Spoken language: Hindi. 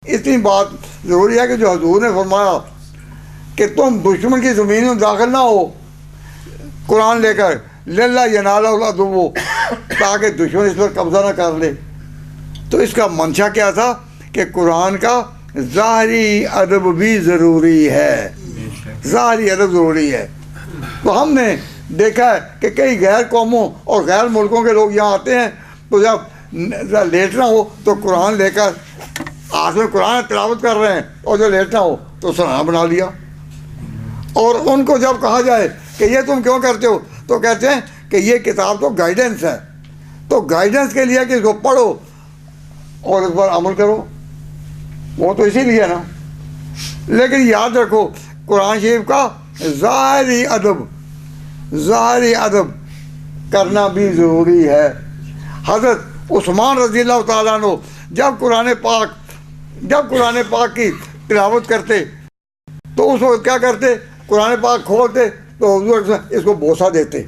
इतनी बात ज़रूरी है कि जो हुजूर ने फरमाया कि तुम दुश्मन की ज़मीन में दाखिल ना हो कुरान लेकर, लल्ला यनाला वो, ताकि दुश्मन इस पर कब्ज़ा ना कर ले। तो इसका मंशा क्या था कि कुरान का ज़ाहरी अदब भी ज़रूरी है, ज़ाहरी अदब ज़रूरी है। तो हमने देखा है कि कई गैर कौमों और गैर मुल्कों के लोग यहाँ आते हैं, तो जब लेटना हो तो कुरान लेकर हाथ में कुरान तिलावत कर रहे हैं, और जब लेटना हो तो सराहना बना लिया। और उनको जब कहा जाए कि ये तुम क्यों करते हो, तो कहते हैं कि ये किताब तो गाइडेंस है, तो गाइडेंस के लिए कि इसको पढ़ो और इस पर अमल करो, वो तो इसीलिए ना। लेकिन याद रखो कुरान शरीफ का ज़ाहरी अदब करना भी ज़रूरी है। हज़रत उस्मान रज़ी अल्लाह तआला अन्हु जब कुरान पाक की तिलावत करते तो उस वक्त क्या करते, कुरान पाक खोलते तो हुज़ूर इसको बोसा देते।